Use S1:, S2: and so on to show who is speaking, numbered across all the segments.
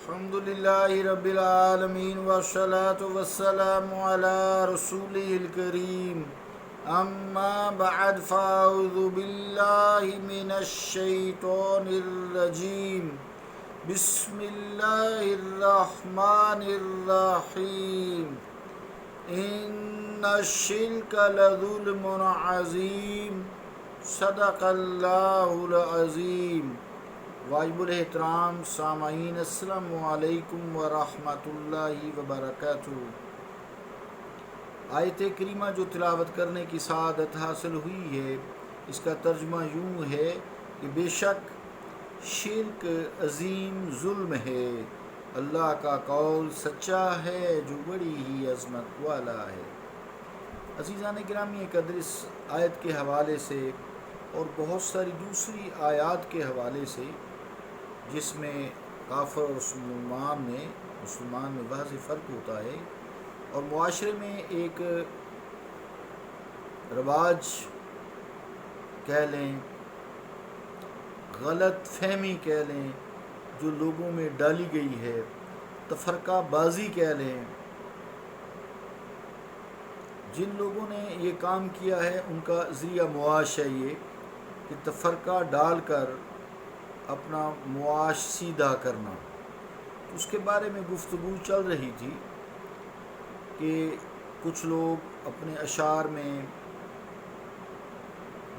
S1: الحمد للہ رب العالمین والصلاة والسلام علی رسولہ الکریم اما بعد فاعوذ باللہ من الشیطان الرجیم بسم اللہ الرحمن الرحیم ان الشرک لظلم عظیم صدق اللہ العظیم۔ واجب الاحترام سامعین، السلام علیکم ورحمۃ اللہ وبرکاتہ۔ آیت کریمہ جو تلاوت کرنے کی سعادت حاصل ہوئی ہے، اس کا ترجمہ یوں ہے کہ بے شک شرک عظیم ظلم ہے، اللہ کا قول سچا ہے جو بڑی ہی عظمت والا ہے۔ عزیزان گرامی قدر، اس آیت کے حوالے سے اور بہت ساری دوسری آیات کے حوالے سے جس میں کافر اور مسلمان میں واضح فرق ہوتا ہے، اور معاشرے میں ایک رواج کہہ لیں، غلط فہمی کہہ لیں جو لوگوں میں ڈالی گئی ہے، تفرقہ بازی کہہ لیں، جن لوگوں نے یہ کام کیا ہے ان کا ذریعہ معاش ہے یہ کہ تفرقہ ڈال کر اپنا معاش سیدھا کرنا۔ تو اس کے بارے میں گفتگو چل رہی تھی کہ کچھ لوگ اپنے اشعار میں،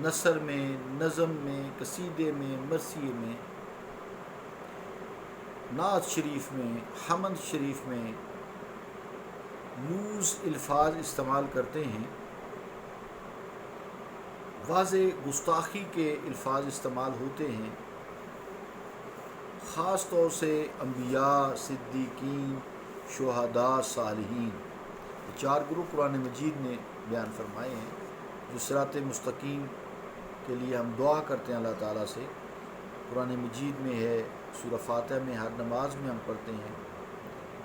S1: نثر میں، نظم میں، قصیدے میں، مرثیے میں، نعت شریف میں، حمد شریف میں لوز الفاظ استعمال کرتے ہیں، واضح گستاخی کے الفاظ استعمال ہوتے ہیں، خاص طور سے انبیاء، صدیقین، شہداء، صالحین، یہ چار گروہ قرآن مجید نے بیان فرمائے ہیں، جو صراط مستقیم کے لیے ہم دعا کرتے ہیں اللہ تعالیٰ سے۔ قرآن مجید میں ہے، سورہ فاتحہ میں ہر نماز میں ہم پڑھتے ہیں،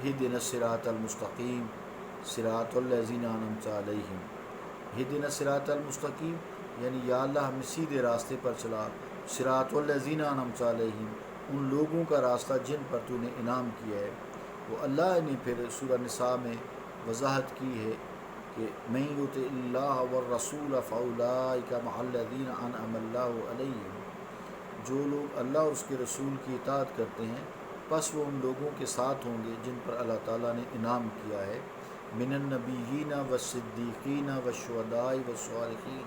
S1: اہدنا الصراط المستقیم صراط الذین انعمت علیہم۔ اہدنا الصراط المستقیم یعنی یا اللہ ہمیں سیدھے راستے پر چلا، صراط الذین انعمت علیہم ان لوگوں کا راستہ جن پر تو نے انعام کیا ہے۔ وہ اللہ نے پھر سورہ نساء میں وضاحت کی ہے کہ من یطع اللہ والرسول فاولئک مع الذین انعم اللہ علیہم، جو لوگ اللہ اور اس کے رسول کی اطاعت کرتے ہیں پس وہ ان لوگوں کے ساتھ ہوں گے جن پر اللہ تعالیٰ نے انعام کیا ہے، من النبیین والصدیقین والشہداء والصالحین،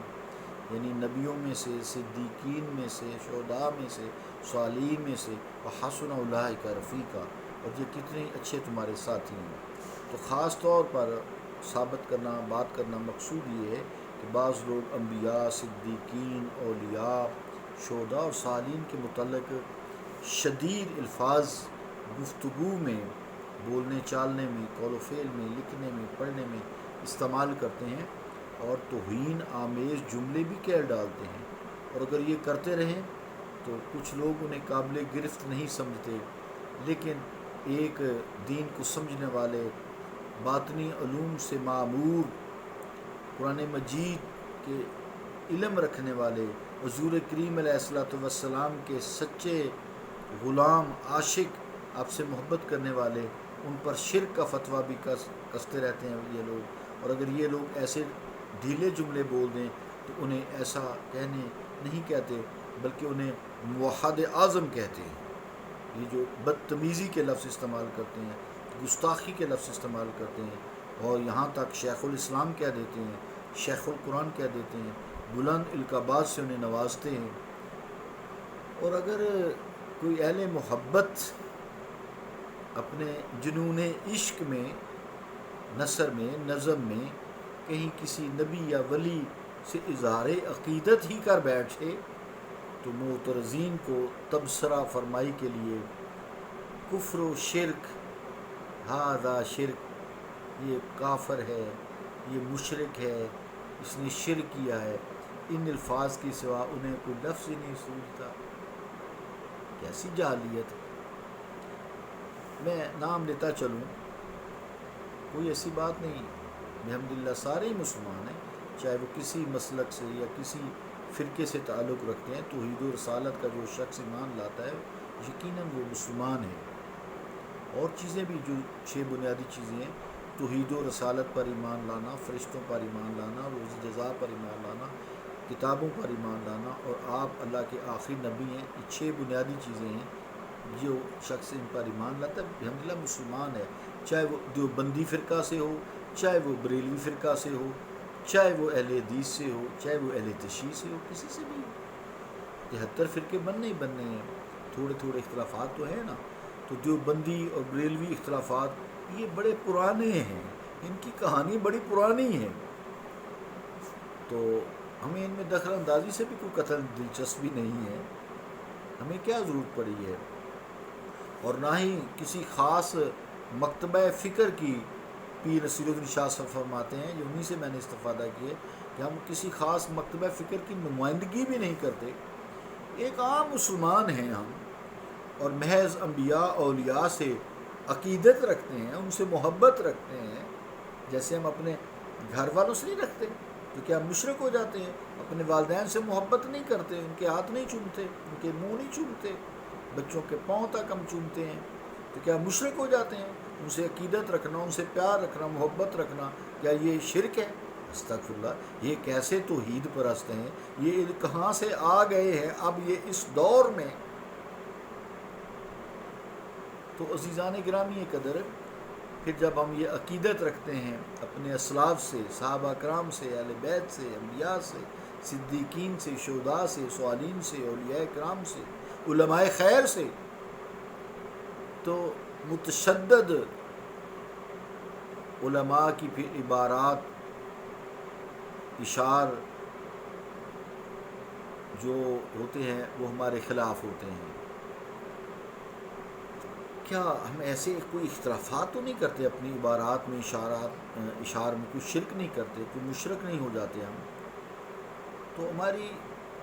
S1: یعنی نبیوں میں سے، صدیقین میں سے، شہداء میں سے، صالحین میں سے، وحسن اولئک رفیقا، اور یہ کتنے اچھے تمہارے ساتھی ہیں۔ تو خاص طور پر ثابت کرنا، بات کرنا مقصود یہ ہے کہ بعض لوگ انبیاء، صدیقین، اولیاء، شہداء اور صالحین کے متعلق شدید الفاظ گفتگو میں، بولنے چالنے میں، قول و فعل میں، لکھنے میں، پڑھنے میں استعمال کرتے ہیں، اور توہین آمیز جملے بھی کہہ ڈالتے ہیں، اور اگر یہ کرتے رہیں تو کچھ لوگ انہیں قابل گرفت نہیں سمجھتے، لیکن ایک دین کو سمجھنے والے، باطنی علوم سے معمور، قرآن مجید کے علم رکھنے والے، حضور کریم علیہ الصلوۃ والسلام کے سچے غلام، عاشق، آپ سے محبت کرنے والے، ان پر شرک کا فتویٰ بھی کستے رہتے ہیں یہ لوگ، اور اگر یہ لوگ ایسے ڈھیلے جملے بول دیں تو انہیں ایسا کہنے نہیں کہتے بلکہ انہیں موحد اعظم کہتے ہیں۔ یہ جو بدتمیزی کے لفظ استعمال کرتے ہیں، گستاخی کے لفظ استعمال کرتے ہیں، اور یہاں تک شیخ الاسلام کہہ دیتے ہیں، شیخ القرآن کہہ دیتے ہیں، بلند القابات سے انہیں نوازتے ہیں۔ اور اگر کوئی اہل محبت اپنے جنون عشق میں، نثر میں، نظم میں کہیں کسی نبی یا ولی سے اظہار عقیدت ہی کر بیٹھے تو معترضین کو تبصرہ فرمائی کے لیے کفر و شرک، ھذا شرک، یہ کافر ہے، یہ مشرک ہے، اس نے شرک کیا ہے، ان الفاظ کے سوا انہیں کوئی لفظ ہی نہیں سوچتا۔ کیسی جاہلیت ہے! میں نام لیتا چلوں، کوئی ایسی بات نہیں، الحمدللہ سارے ہی مسلمان ہیں، چاہے وہ کسی مسلک سے یا کسی فرقے سے تعلق رکھتے ہیں۔ توحید و رسالت کا جو شخص ایمان لاتا ہے یقیناً وہ مسلمان ہے، اور چیزیں بھی جو 6 بنیادی چیزیں ہیں: توحید و رسالت پر ایمان لانا، فرشتوں پر ایمان لانا، روز جزا پر ایمان لانا، کتابوں پر ایمان لانا، اور آپ اللہ کے آخری نبی ہیں۔ یہ 6 بنیادی چیزیں ہیں جو شخص ان پر ایمان لاتا ہے الحمدللہ مسلمان ہے، چاہے وہ دیوبندی فرقہ سے ہو، چاہے وہ بریلوی فرقہ سے ہو، چاہے وہ اہل حدیث سے ہو، چاہے وہ اہل تشیع سے ہو، کسی سے بھی ہو۔ 73 فرقے بننے ہی بننے ہیں، تھوڑے تھوڑے اختلافات تو ہیں نا۔ تو دیوبندی اور بریلوی اختلافات یہ بڑے پرانے ہیں، ان کی کہانی بڑی پرانی ہے، تو ہمیں ان میں دخل اندازی سے بھی کوئی قطعاً دلچسپی نہیں ہے، ہمیں کیا ضرورت پڑی ہے، اور نہ ہی کسی خاص مکتبہ فکر کی۔ پیر نصیر الدین شاہ صاحب فرماتے ہیں، جو انہی سے میں نے استفادہ کیا، کہ ہم کسی خاص مکتبہ فکر کی نمائندگی بھی نہیں کرتے، ایک عام مسلمان ہیں ہم، اور محض انبیاء اولیاء سے عقیدت رکھتے ہیں، ان سے محبت رکھتے ہیں، جیسے ہم اپنے گھر والوں سے نہیں رکھتے، تو کیا ہم مشرک ہو جاتے ہیں؟ اپنے والدین سے محبت نہیں کرتے، ان کے ہاتھ نہیں چومتے، ان کے منہ نہیں چومتے، بچوں کے پاؤں تک ہم چومتے ہیں، تو کیا مشرک ہو جاتے ہیں؟ ان سے عقیدت رکھنا، ان سے پیار رکھنا، محبت رکھنا، کیا یہ شرک ہے؟ استغفر اللہ، یہ کیسے توحید پرست ہیں، یہ کہاں سے آ گئے ہیں اب یہ اس دور میں؟ تو عزیزان گرامی قدر، پھر جب ہم یہ عقیدت رکھتے ہیں اپنے اسلاف سے، صحابہ کرام سے، اہل بیت سے، انبیاء سے، صدیقین سے، شہداء سے، صالحین سے، اولیاء کرام سے، علماء خیر سے، تو متشدد علماء کی پھر عبارات، اشعار جو ہوتے ہیں وہ ہمارے خلاف ہوتے ہیں۔ کیا ہم ایسے کوئی اختلافات تو نہیں کرتے اپنی عبارات میں، اشعار میں کوئی شرک نہیں کرتے، کوئی مشرک نہیں ہو جاتے ہم؟ تو ہماری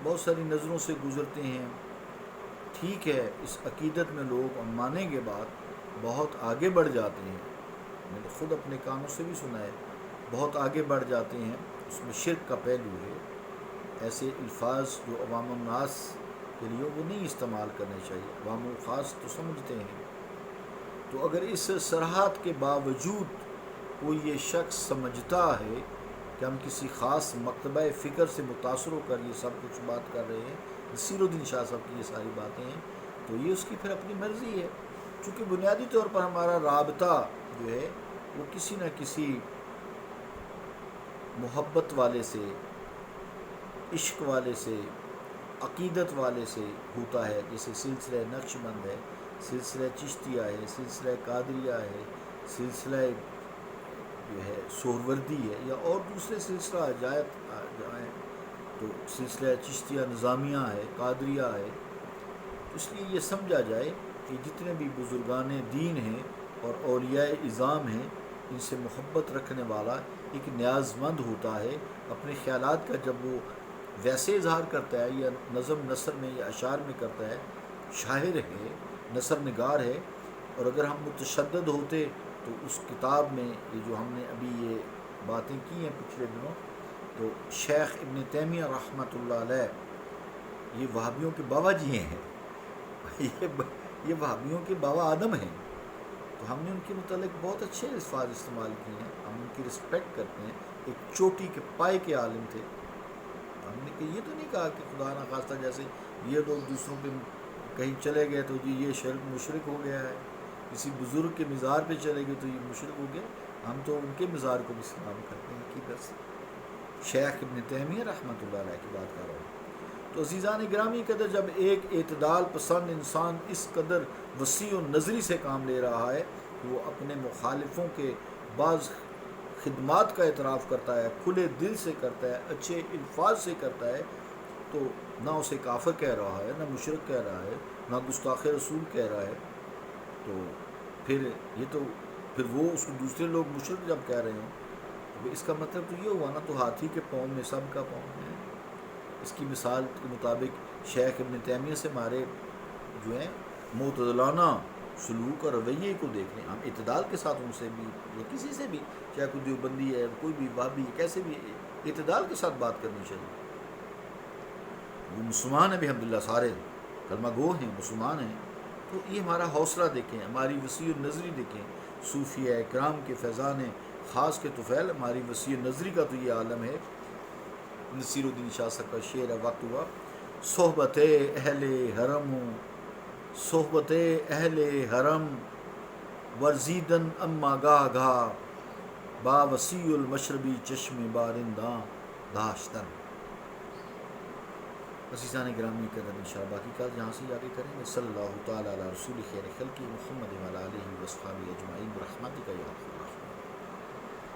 S1: بہت ساری نظروں سے گزرتے ہیں۔ ٹھیک ہے، اس عقیدت میں لوگ ماننے کے بعد بہت آگے بڑھ جاتے ہیں، میں نے خود اپنے کانوں سے بھی سنا ہے، بہت آگے بڑھ جاتے ہیں، اس میں شرک کا پہلو ہے، ایسے الفاظ جو عوام الناس کے لیے وہ نہیں استعمال کرنے چاہیے، عوام الخاص تو سمجھتے ہیں۔ تو اگر اس صراحت کے باوجود کوئی یہ شخص سمجھتا ہے کہ ہم کسی خاص مکتبہ فکر سے متاثر ہو کر یہ سب کچھ بات کر رہے ہیں، نصیر الدین شاہ صاحب کی یہ ساری باتیں ہیں، تو یہ اس کی پھر اپنی مرضی ہے، چونکہ بنیادی طور پر ہمارا رابطہ جو ہے وہ کسی نہ کسی محبت والے سے، عشق والے سے، عقیدت والے سے ہوتا ہے، جیسے سلسلہ نقش بند ہے، سلسلہ چشتیہ ہے، سلسلہ قادریہ ہے، سلسلہ جو ہے سہروردی ہے، یا اور دوسرے سلسلہ جو ہیں، تو سلسلہ چشتیہ نظامیہ ہے، قادریہ ہے۔ اس لیے یہ سمجھا جائے کہ جتنے بھی بزرگان دین ہیں اور اولیاء اعظام ہیں، ان سے محبت رکھنے والا ایک نیاز مند ہوتا ہے، اپنے خیالات کا جب وہ ویسے اظہار کرتا ہے، یا نظم نثر میں یا اشعار میں کرتا ہے، شاعر ہے، نثر نگار ہے، اور اگر ہم متشدد ہوتے تو اس کتاب میں یہ جو ہم نے ابھی یہ باتیں کی ہیں پچھلے دنوں، تو شیخ ابن تیمیہ رحمۃ اللہ علیہ یہ وہابیوں کے بابا جی ہیں، یہ وہابیوں کے بابا آدم ہیں، تو ہم نے ان کے متعلق بہت اچھے الفاظ استعمال کیے ہیں، ہم ان کی رسپیکٹ کرتے ہیں، ایک چوٹی کے پائے کے عالم تھے، ہم نے یہ تو نہیں کہا کہ خدا نخواستہ جیسے یہ لوگ دوسروں پہ کہیں چلے گئے تو جی یہ شرک مشرک ہو گیا ہے، کسی بزرگ کے مزار پہ چلے گئے تو یہ مشرک ہو گیا، ہم تو ان کے مزار کو بھی سلام کرتے ہیں عقیدت سے۔ شیخ ابن تیمیہ رحمۃ اللہ علیہ کی بات کر رہا ہوں۔ تو عزیزان گرامی قدر، جب ایک اعتدال پسند انسان اس قدر وسیع و نظری سے کام لے رہا ہے کہ وہ اپنے مخالفوں کے بعض خدمات کا اعتراف کرتا ہے، کھلے دل سے کرتا ہے، اچھے الفاظ سے کرتا ہے، تو نہ اسے کافر کہہ رہا ہے، نہ مشرک کہہ رہا ہے، نہ گستاخ رسول کہہ رہا ہے، تو پھر وہ اس کو دوسرے لوگ مشرک جب کہہ رہے ہوں، تو اس کا مطلب تو یہ ہوا نا، تو ہاتھی کے پاؤں میں سب کا پاؤں ہے۔ اس کی مثال کے مطابق شیخ ابن تیمیہ سے ہمارے جو ہیں معتدلانہ سلوک اور رویے کو دیکھ لیں، ہم اعتدال کے ساتھ ان سے بھی یا کسی سے بھی، چاہے کوئی دیوبندی ہے، کوئی بھی وہابی ہے، کیسے بھی اعتدال کے ساتھ بات کرنی چاہیے۔ وہ مسلمان ہیں الحمدللہ، سارے کلمہ گو ہیں، مسلمان ہیں، تو یہ ہمارا حوصلہ دیکھیں، ہماری وسیع النظری دیکھیں، صوفیہ اکرام کے فیضان خاص کے طفیل، ہماری وسیع النظری کا تو یہ عالم ہے۔ نصیر الدین شاہ صاحب کا شعر ہے، وقت ہوا صحبت اہل حرم، صحبت اہل حرم ورزیدن اما گاہ گاہ، با وسیع المشربی چشم بارنداں داشتن۔ عزیزان گرامی قدر انشاءاللہ باقی کا یہاں سے آگے کریں گے۔ صلی اللہ تعالیٰ علی رسول خیر خلقی محمد وعلی آلہ وصحبہ اجمعین برحمتک یا ارحم الراحمین۔